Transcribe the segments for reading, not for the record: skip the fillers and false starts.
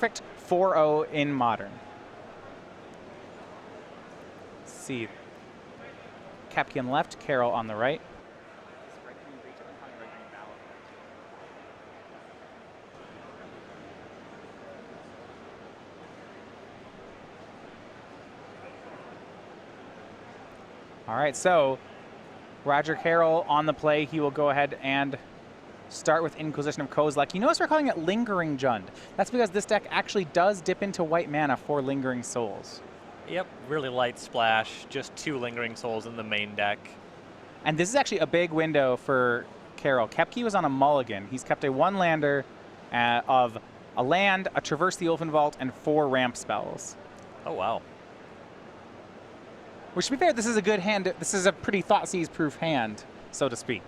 perfect 4-0 in Modern. Let's see. Keopke on the left, Carroll on the right. All right, so Roger Carroll on the play. He will go ahead and start with Inquisition of Kozilek. You notice we're calling it Lingering Jund. That's because this deck actually does dip into white mana for Lingering Souls. Yep, really light splash, just 2 Lingering Souls in the main deck. And this is actually a big window for Carroll. Keopke was on a mulligan. He's kept a 1-lander of a land, a Traverse the Open Vault, and 4 ramp spells. Oh, wow. Which, to be fair, this is a good hand. This is a pretty Thoughtseize-proof hand, so to speak.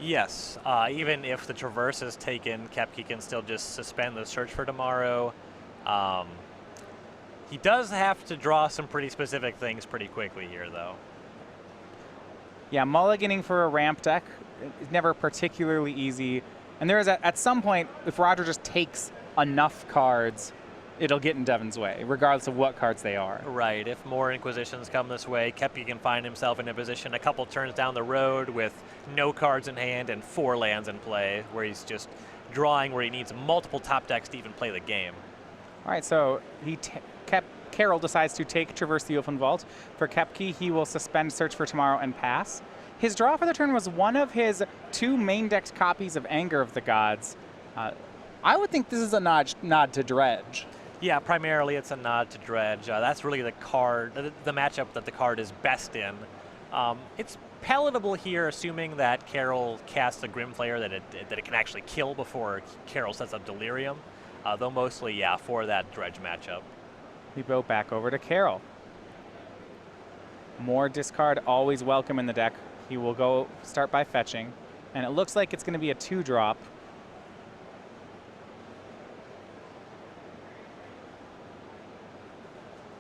Yes, even if the Traverse is taken, Keopke can still just suspend the Search for Tomorrow. He does have to draw some pretty specific things pretty quickly here, though. Yeah, mulliganing for a ramp deck is never particularly easy. And there is, at some point, if Roger just takes enough cards, it'll get in Devin's way, regardless of what cards they are. Right, if more Inquisitions come this way, Keopke can find himself in a position a couple turns down the road with no cards in hand and 4 lands in play, where he's just drawing where he needs multiple top decks to even play the game. All right, so Carroll decides to take Traverse the Open Vault. For Keopke, he will suspend Search for Tomorrow and pass. His draw for the turn was one of his 2 main decked copies of Anger of the Gods. I would think this is a nod to Dredge. Yeah, primarily it's a nod to Dredge. That's really the card, the matchup that the card is best in. It's palatable here, assuming that Carroll casts a Grimflayer that it can actually kill before Carroll sets up Delirium. Though mostly, yeah, for that Dredge matchup. We go back over to Carroll. More discard, always welcome in the deck. He will go start by fetching. And it looks like it's going to be a 2-drop.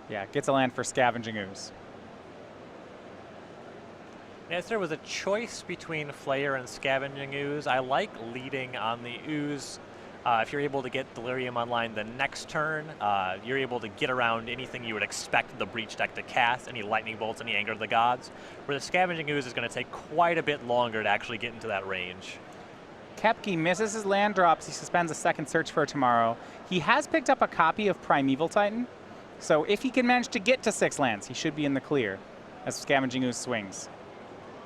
Yeah, gets a land for Scavenging Ooze. If there was a choice between Flayer and Scavenging Ooze, I like leading on the Ooze. If you're able to get Delirium online the next turn, you're able to get around anything you would expect the Breach deck to cast, any Lightning Bolts, any Anger of the Gods, where the Scavenging Ooze is going to take quite a bit longer to actually get into that range. Keopke misses his land drops. He suspends a second Search for Tomorrow. He has picked up a copy of Primeval Titan, so if he can manage to get to 6 lands, he should be in the clear as Scavenging Ooze swings.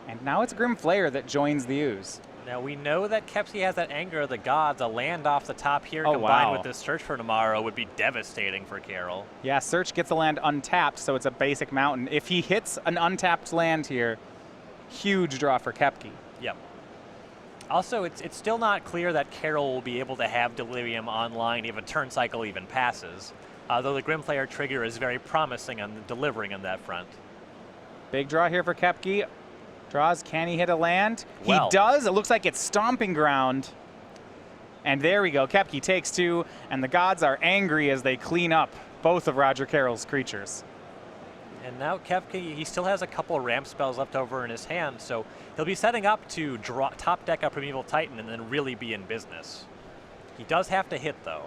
And now it's Grimflayer that joins the Ooze. Now we know that Keopke has that Anger of the Gods. A land off the top here combined wow. with this Search for Tomorrow would be devastating for Carroll. Yeah, Search gets the land untapped, so it's a basic mountain. If he hits an untapped land here, huge draw for Keopke. Yep. Also, it's still not clear that Carroll will be able to have Delirium online if a turn cycle even passes. Though the Grimflayer trigger is very promising on delivering on that front. Big draw here for Keopke. Draws, can he hit a land? Well. He does. It looks like it's Stomping Ground. And there we go. Keopke takes 2, and the Gods are angry as they clean up both of Roger Carroll's creatures. And now Keopke, he still has a couple ramp spells left over in his hand, so he'll be setting up to top deck a Primeval Titan and then really be in business. He does have to hit, though.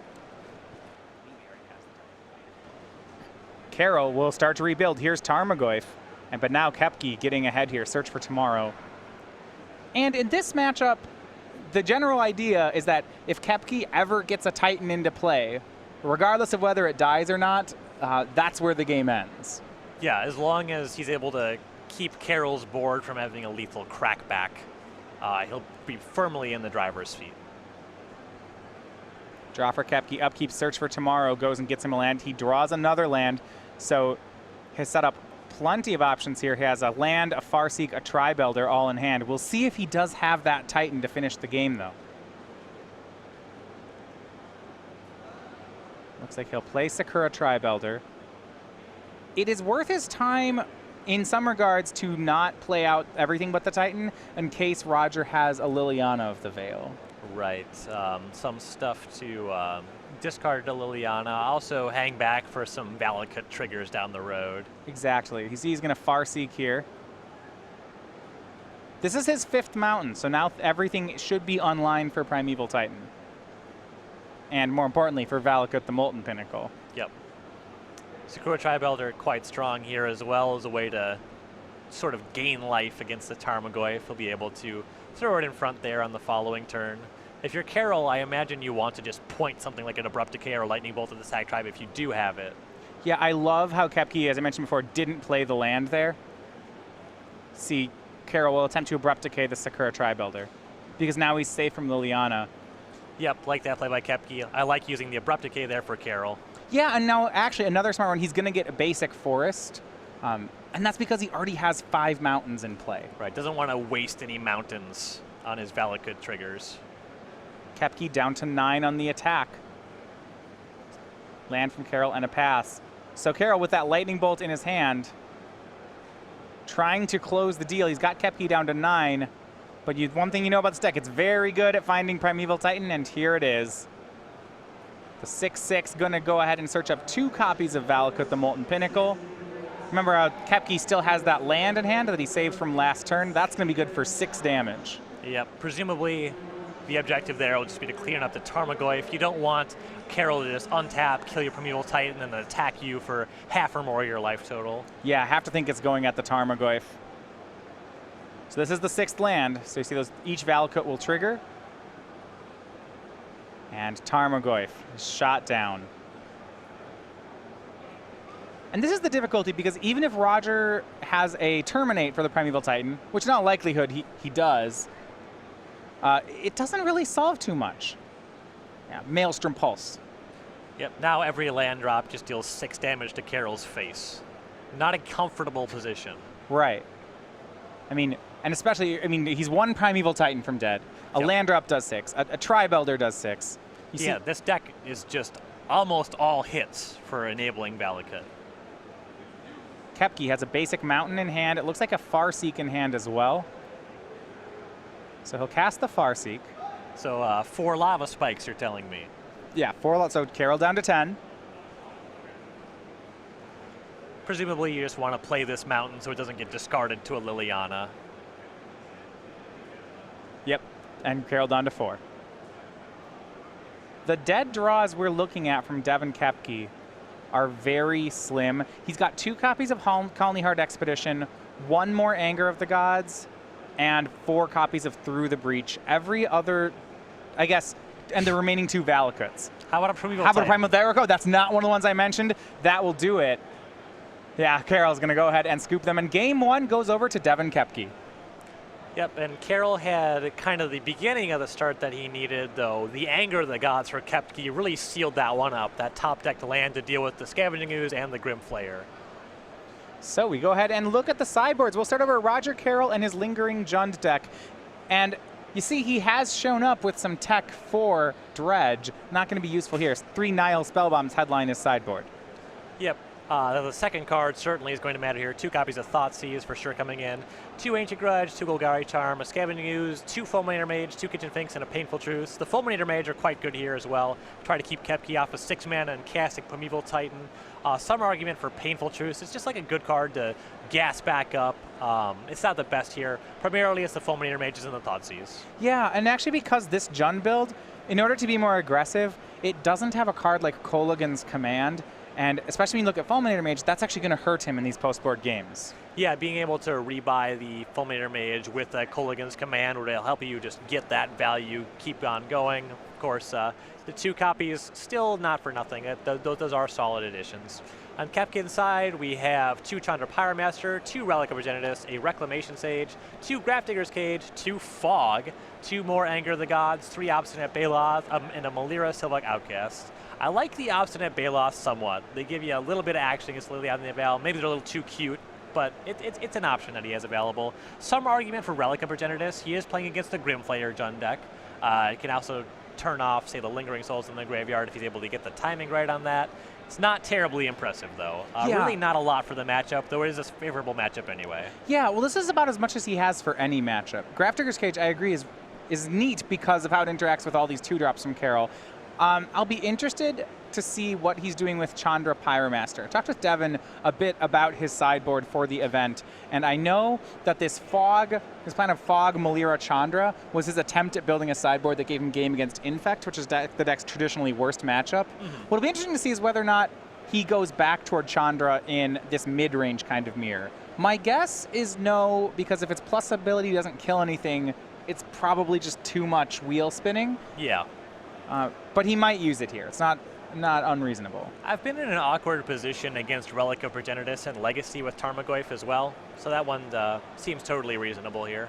Carroll will start to rebuild. Here's Tarmogoyf. But now Keopke getting ahead here. Search for Tomorrow. And in this matchup, the general idea is that if Keopke ever gets a Titan into play, regardless of whether it dies or not, that's where the game ends. Yeah, as long as he's able to keep Carroll's board from having a lethal crackback, he'll be firmly in the driver's seat. Draw for Keopke, upkeep, Search for Tomorrow, goes and gets him a land. He draws another land, so he's set up plenty of options here. He has a land, a Farseek, a Tribelder all in hand. We'll see if he does have that Titan to finish the game, though. Looks like he'll play Sakura Tribelder. It is worth his time in some regards to not play out everything but the Titan in case Roger has a Liliana of the Veil. Right. Some stuff to discard to Liliana. Also hang back for some Valakut triggers down the road. Exactly. He's going to Farseek here. This is his 5th mountain, so now everything should be online for Primeval Titan. and more importantly, for Valakut the Molten Pinnacle. Yep. Sakura Tribe Elder quite strong here as well as a way to sort of gain life against the Tarmogoyf. He'll be able to throw it in front there on the following turn. If you're Carroll, I imagine you want to just point something like an Abrupt Decay or a Lightning Bolt at the Sag Tribe if you do have it. Yeah, I love how Keopke, as I mentioned before, didn't play the land there. See, Carroll will attempt to Abrupt Decay the Sakura Tribe Elder, because now he's safe from Liliana. Yep, like that play by Keopke. I like using the Abrupt Decay there for Carroll. Yeah, and now actually another smart one, he's going to get a basic forest, and that's because he already has 5 mountains in play. Right, doesn't want to waste any mountains on his Valakut triggers. Keopke down to 9 on the attack. Land from Carroll and a pass. So Carroll with that Lightning Bolt in his hand, trying to close the deal. He's got Keopke down to 9, but one thing you know about this deck, it's very good at finding Primeval Titan, and here it is. The 6/6 going to go ahead and search up 2 copies of Valakut the Molten Pinnacle. Remember how Keopke still has that land in hand that he saved from last turn? That's going to be good for 6 damage. Yep, presumably the objective there will just be to clean up the Tarmogoyf. You don't want Carroll to just untap, kill your Primeval Titan, and then attack you for half or more of your life total. Yeah, I have to think it's going at the Tarmogoyf. So this is the 6th land. So you see those, each Valakut will trigger. And Tarmogoyf is shot down. And this is the difficulty, because even if Roger has a Terminate for the Primeval Titan, which in all likelihood he does, it doesn't really solve too much. Yeah, Maelstrom Pulse. Yep, now every land drop just deals 6 damage to Carroll's face. Not a comfortable position. Right. I mean, and especially, I mean, he's 1 Primeval Titan from dead. A land drop does 6. A Tribe Elder does 6. Yeah, this deck is just almost all hits for enabling Valakut. Keopke has a basic mountain in hand. It looks like a Farseek in hand as well. So he'll cast the Farseek. So 4 lava spikes, you're telling me. Yeah, 4. So Carroll down to 10. Presumably you just want to play this mountain so it doesn't get discarded to a Liliana. Yep, and Carroll down to 4. The dead draws we're looking at from Devin Keopke are very slim. He's got 2 copies of Colony Heart Expedition, 1 more Anger of the Gods, and 4 copies of Through the Breach. Every other, I guess, and the remaining 2 Valakuts. How about a Primeval How about a Titan? Primeval? There we go. That's not one of the ones I mentioned. That will do it. Yeah, Carroll's going to go ahead and scoop them. And game 1 goes over to Devin Keopke. Yep, and Carroll had kind of the beginning of the start that he needed, though. The Anger of the Gods for Keopke really sealed that one up, that top deck to land to deal with the Scavenging Ooze and the Grim Flayer. So we go ahead and look at the sideboards. We'll start over Roger Carroll and his Lingering Jund deck. And you see he has shown up with some tech for Dredge. Not going to be useful here. 3 Nile Spellbombs headline his sideboard. Yep. The second card certainly is going to matter here. 2 copies of Thoughtseize for sure coming in. 2 Ancient Grudge, 2 Golgari Charm, a Scavenging Ooze, 2 Fulminator Mage, 2 Kitchen Finks, and a Painful Truce. The Fulminator Mage are quite good here as well. Try to keep Keopke off of 6 mana and casting Primeval Titan. Some argument for Painful Truce. It's just like a good card to gas back up. It's not the best here. Primarily it's the Fulminator Mages and the Thoughtseize. Yeah, and actually because this Jund build, in order to be more aggressive, it doesn't have a card like Kolaghan's Command. And especially when you look at Fulminator Mage, that's actually going to hurt him in these post-board games. Yeah, being able to rebuy the Fulminator Mage with Kolaghan's Command would help you just get that value, keep on going. Of course, the 2 copies, still not for nothing. Those are solid additions. On Keopke's side, we have 2 Chandra Pyromaster, 2 Relic of Progenitus, a Reclamation Sage, 2 Grafdigger's Cage, 2 Fog, 2 more Anger of the Gods, 3 Obstinate Baloth, and a Malira Sylvac Outcast. I like the Obstinate Baloth somewhat. They give you a little bit of action against Liliana in the Veil. Maybe they're a little too cute, but it's an option that he has available. Some argument for Relic of Progenitus. He is playing against the Grimflayer Jund deck. He can also turn off, say, the Lingering Souls in the graveyard if he's able to get the timing right on that. It's not terribly impressive, though. Really not a lot for the matchup, though it is a favorable matchup anyway. Yeah, well, this is about as much as he has for any matchup. Grafdigger's Cage, I agree, is neat because of how it interacts with all these 2-drops from Carroll. I'll be interested to see what he's doing with Chandra Pyromaster. I talked with Devin a bit about his sideboard for the event, and I know that this plan of Fog Malira Chandra was his attempt at building a sideboard that gave him game against Infect, which is the deck's traditionally worst matchup. What'll be interesting to see is whether or not he goes back toward Chandra in this mid-range kind of mirror. My guess is no, because if its plus ability doesn't kill anything, it's probably just too much wheel spinning. Yeah. But he might use it here. It's not unreasonable. I've been in an awkward position against Relic of Progenitus and Legacy with Tarmogoyf as well, so that one seems totally reasonable here.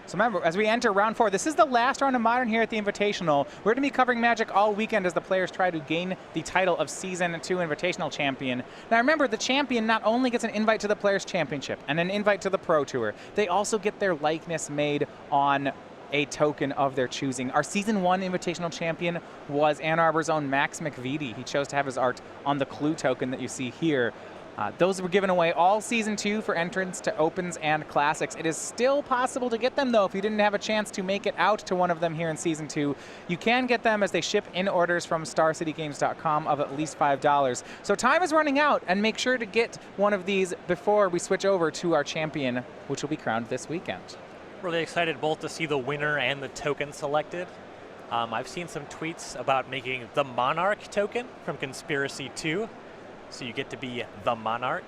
So remember, as we enter round 4, this is the last round of Modern here at the Invitational. We're going to be covering Magic all weekend as the players try to gain the title of Season 2 Invitational Champion. Now remember, the champion not only gets an invite to the Players' Championship and an invite to the Pro Tour, they also get their likeness made on a token of their choosing. Our Season 1 Invitational Champion was Ann Arbor's own Max McVitie. He chose to have his art on the Clue token that you see here. Those were given away all Season 2 for entrance to Opens and Classics. It is still possible to get them, though, if you didn't have a chance to make it out to one of them here in Season 2. You can get them as they ship in orders from StarCityGames.com of at least $5. So time is running out, and make sure to get one of these before we switch over to our champion, which will be crowned this weekend. Really excited both to see the winner and the token selected. I've seen some tweets about making the Monarch token from Conspiracy 2. So you get to be the Monarch.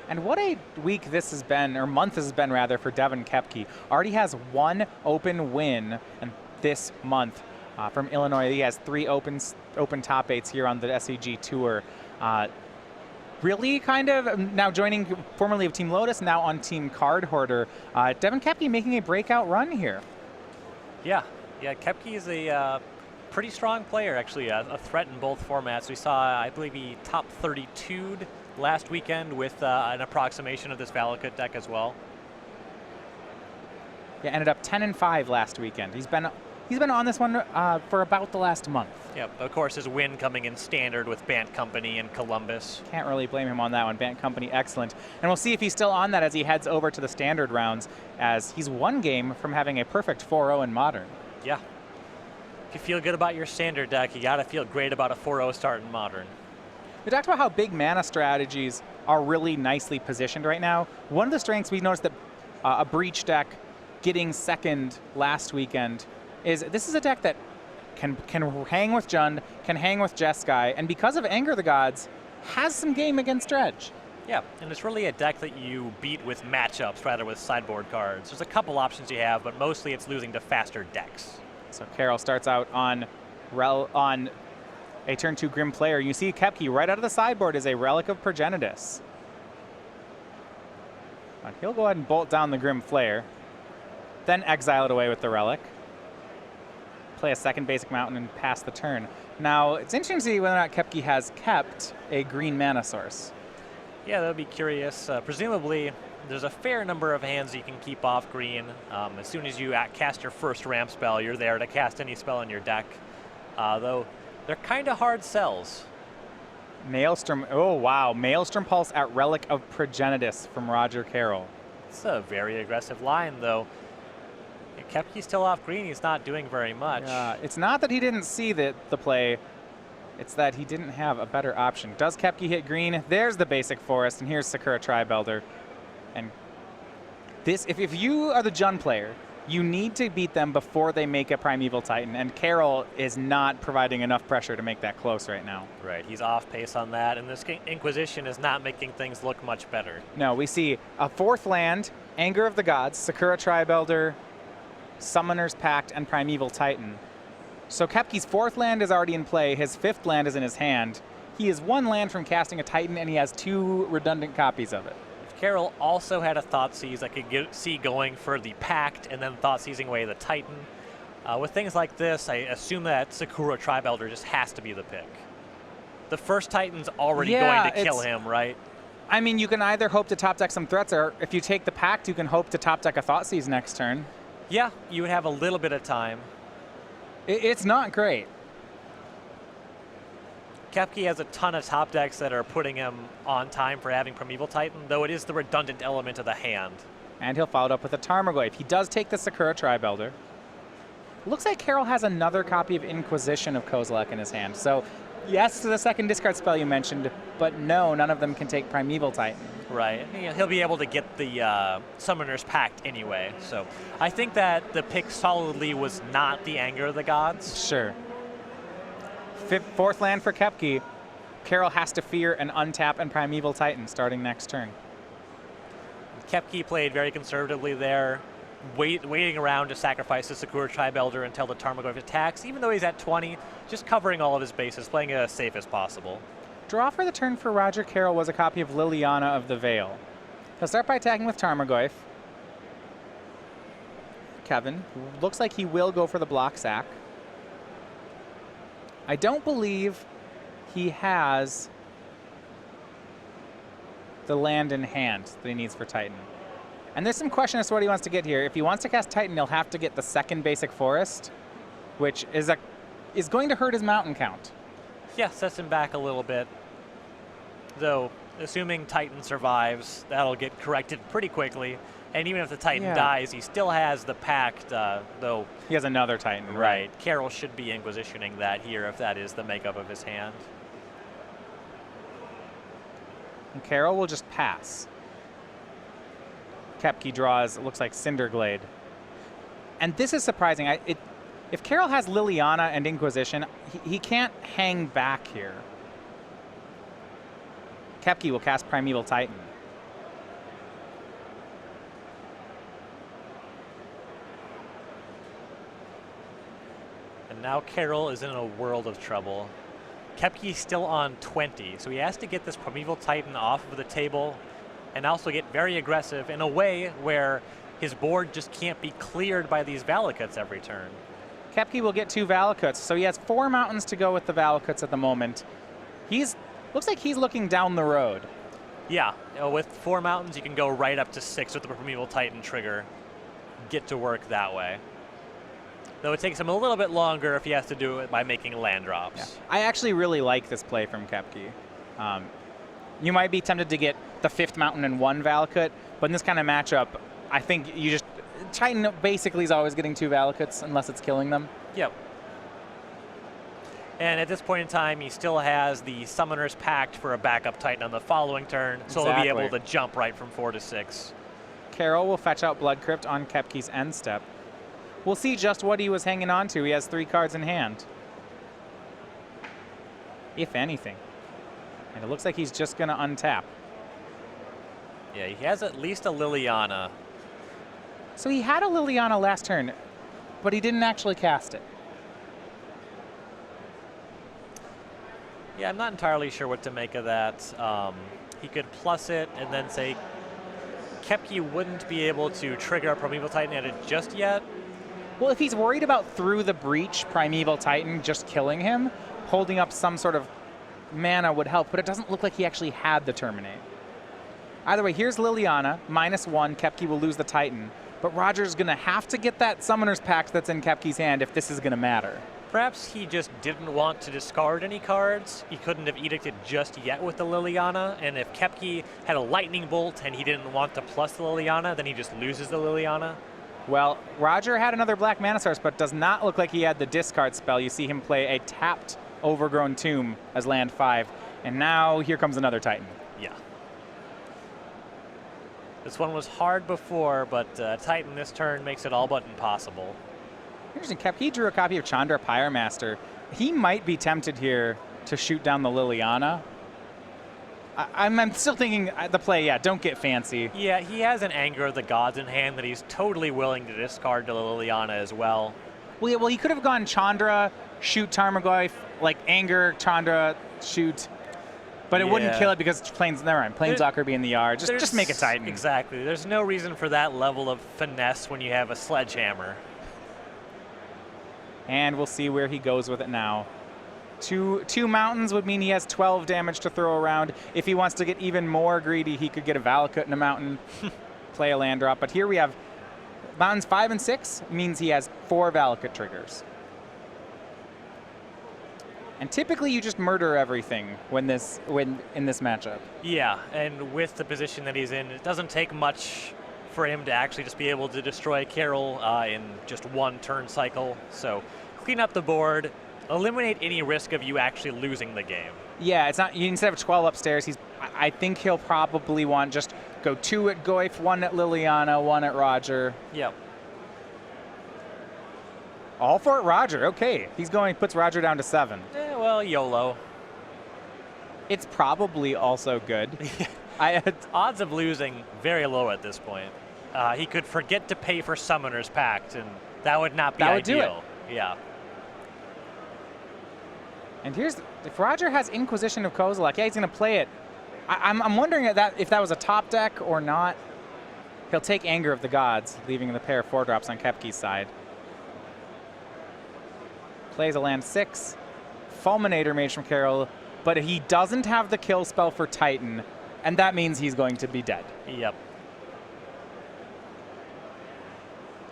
And what a week this has been, or month this has been rather, for Devin Keopke. Already has 1 open win this month from Illinois. He has 3 open top 8s here on the SCG Tour. Really kind of now joining formerly of Team Lotus, now on Team Card Hoarder. Devin Keopke making a breakout run here. Yeah, Keopke is a pretty strong player, actually, a threat in both formats. We saw, I believe, he top 32'd last weekend with an approximation of this Valakut deck as well. Yeah, ended up 10-5 last weekend. He's been on this one for about the last month. Yep, of course, his win coming in standard with Bant Company and Columbus. Can't really blame him on that one. Bant Company, excellent. And we'll see if he's still on that as he heads over to the standard rounds, as he's 1 game from having a perfect 4-0 in Modern. Yeah. If you feel good about your standard deck, you got to feel great about a 4-0 start in Modern. We talked about how big mana strategies are really nicely positioned right now. One of the strengths we noticed that a Breach deck getting second last weekend is this is a deck that can hang with Jund, can hang with Jeskai, and because of Anger the Gods, has some game against Dredge. Yeah, and it's really a deck that you beat with matchups rather with sideboard cards. There's a couple options you have, but mostly it's losing to faster decks. So Carroll starts out on a turn 2 Grim player. You see Keopke right out of the sideboard is a Relic of Progenitus. And he'll go ahead and bolt down the Grim Flayer, then exile it away with the Relic. Play a second basic mountain and pass the turn. Now, it's interesting to see whether or not Keopke has kept a green mana source. Yeah, that would be curious. Presumably, there's a fair number of hands you can keep off green. As soon as you cast your first ramp spell, you're there to cast any spell in your deck. Though, they're kind of hard sells. Maelstrom, oh wow, Maelstrom Pulse at Relic of Progenitus from Roger Carroll. It's a very aggressive line, though. Keopke's still off green, he's not doing very much. It's not that he didn't see the play, it's that he didn't have a better option. Does Keopke hit green? There's the basic forest, and here's Sakura Tribelder. And this, if you are the Jund player, you need to beat them before they make a Primeval Titan, and Carroll is not providing enough pressure to make that close right now. Right, he's off pace on that, and this Inquisition is not making things look much better. No, we see a 4th land, Anger of the Gods, Sakura Tribelder, Summoner's Pact, and Primeval Titan. So Keopke's 4th land is already in play, his 5th land is in his hand. He is 1 land from casting a Titan, and he has 2 redundant copies of it. Carroll also had a Thoughtseize that could see going for the Pact and then Thoughtseizing away the Titan. With things like this, I assume that Sakura Tribelder just has to be the pick. The first Titan's already going to kill him, right? I mean, you can either hope to top deck some threats, or if you take the Pact, you can hope to top deck a Thoughtseize next turn. Yeah, you would have a little bit of time. It's not great. Keopke has a ton of top decks that are putting him on time for having Primeval Titan, though it is the redundant element of the hand. And he'll follow it up with a Tarmogoyf. He does take the Sakura Tribelder. Looks like Carroll has another copy of Inquisition of Kozilek in his hand. So yes to the second discard spell you mentioned, but no, none of them can take Primeval Titan. Right. He'll be able to get the Summoner's Pact anyway. So I think that the pick solidly was not the Anger of the Gods. Sure. Fourth land for Keopke. Carroll has to fear an untap and Primeval Titan starting next turn. Keopke played very conservatively there, waiting around to sacrifice the Sakura Tribe Elder until the Tarmogoyf attacks. Even though he's at 20, just covering all of his bases, playing it as safe as possible. Draw for the turn for Roger Carroll was a copy of Liliana of the Veil. He'll start by attacking with Tarmogoyf. Kevin looks like he will go for the block sack. I don't believe he has the land in hand that he needs for Titan. And there's some question as to what he wants to get here. If he wants to cast Titan, he'll have to get the second basic forest, which is going to hurt his mountain count. Yeah, sets him back a little bit. Though, assuming Titan survives, that'll get corrected pretty quickly. And even if the Titan dies, he still has the Pact, though. He has another Titan, right. Carroll should be Inquisitioning that here if that is the makeup of his hand. And Carroll will just pass. Keopke draws, it looks like Cinderglade. And this is surprising. If Carroll has Liliana and Inquisition, he can't hang back here. Keopke will cast Primeval Titan. And now Carroll is in a world of trouble. Keopke's still on 20, so he has to get this Primeval Titan off of the table and also get very aggressive in a way where his board just can't be cleared by these Valakuts every turn. Keopke will get 2 Valakuts, so he has 4 mountains to go with the Valakuts at the moment. Looks like he's looking down the road. Yeah, with 4 mountains, you can go right up to 6 with the Primeval Titan trigger. Get to work that way. Though it takes him a little bit longer if he has to do it by making land drops. Yeah. I actually really like this play from Keopke. You might be tempted to get the 5th mountain and 1 Valakut, but in this kind of matchup, I think you just... Titan basically is always getting 2 Valakuts unless it's killing them. Yep. And at this point in time, he still has the Summoner's Pact for a backup Titan on the following turn, so he'll be able to jump right from 4 to 6. Carroll will fetch out Blood Crypt on Keopke's end step. We'll see just what he was hanging on to. He has 3 cards in hand. If anything. And it looks like he's just going to untap. Yeah, he has at least a Liliana. So he had a Liliana last turn, but he didn't actually cast it. Yeah, I'm not entirely sure what to make of that. He could plus it and then say Keopke wouldn't be able to trigger a Primeval Titan at it just yet. Well, if he's worried about through the breach Primeval Titan just killing him, holding up some sort of mana would help, but it doesn't look like he actually had the Terminate. Either way, here's Liliana, -1, Keopke will lose the Titan, but Roger's going to have to get that Summoner's Pact that's in Keopke's hand if this is going to matter. Perhaps he just didn't want to discard any cards. He couldn't have edicted just yet with the Liliana, and if Keopke had a Lightning Bolt and he didn't want to plus the Liliana, then he just loses the Liliana. Well, Roger had another black mana source, but does not look like he had the discard spell. You see him play a tapped Overgrown Tomb as land 5, and now here comes another Titan. Yeah. This one was hard before, but Titan this turn makes it all but impossible. Interesting, Keopke drew a copy of Chandra Pyremaster. He might be tempted here to shoot down the Liliana. I'm still thinking the play, don't get fancy. Yeah, he has an Anger of the Gods in hand that he's totally willing to discard to Liliana as well. Well, he could have gone Chandra, shoot Tarmogoyf, like Anger, Chandra, shoot. But it wouldn't kill it because Planeswalker be in the yard. Just make a Titan. Exactly. There's no reason for that level of finesse when you have a Sledgehammer. And we'll see where he goes with it now. Two mountains would mean he has 12 damage to throw around. If he wants to get even more greedy, he could get a Valakut in a mountain, play a land drop. But here we have mountains 5 and 6 means he has 4 Valakut triggers. And typically you just murder everything when in this matchup. Yeah, and with the position that he's in, it doesn't take much for him to actually just be able to destroy Carroll in just one turn cycle. So clean up the board, eliminate any risk of you actually losing the game. Yeah, it's not, instead of 12 upstairs, I think he'll probably want just go 2 at Goif, 1 at Liliana, 1 at Roger. Yep. All for it, Roger. Okay, puts Roger down to 7. Well, YOLO. It's probably also good. Odds of losing very low at this point. He could forget to pay for Summoner's Pact, and that would not be ideal. That would do it. Yeah. And if Roger has Inquisition of Kozilek, yeah, he's going to play it. I'm wondering if that was a top deck or not. He'll take Anger of the Gods, leaving the pair of 4-drops on Keopke's side. Plays a land 6. Fulminator Mage from Carroll, but he doesn't have the kill spell for Titan, and that means he's going to be dead. Yep.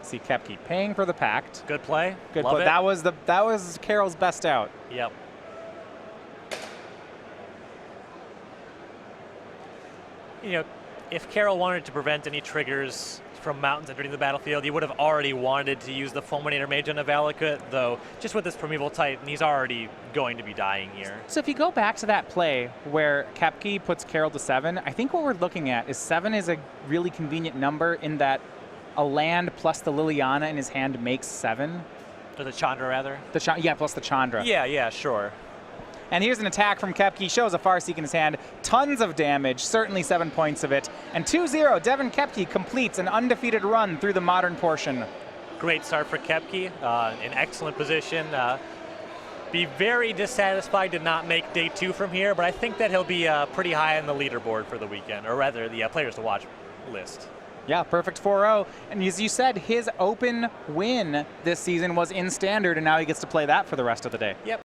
See Keopke paying for the Pact. Good play. Good Love play. it. That was Carroll's best out. Yep. You know, if Carroll wanted to prevent any triggers from mountains entering the battlefield, he would have already wanted to use the Fulminator Mage on a Valakut, though just with this Primeval Titan, he's already going to be dying here. So if you go back to that play where Keopke puts Carroll to 7, I think what we're looking at is 7 is a really convenient number in that a land plus the Liliana in his hand makes 7. Or the Chandra, rather? Yeah, plus the Chandra. Yeah, sure. And here's an attack from Keopke. Shows a Farseek in his hand. Tons of damage, certainly 7 points of it. And 2-0, Devin Keopke completes an undefeated run through the modern portion. Great start for Keopke. In excellent position. Be very dissatisfied to not make day 2 from here, but I think that he'll be pretty high on the leaderboard for the weekend, or rather the players to watch list. Yeah, perfect 4-0. And as you said, his open win this season was in Standard, and now he gets to play that for the rest of the day. Yep.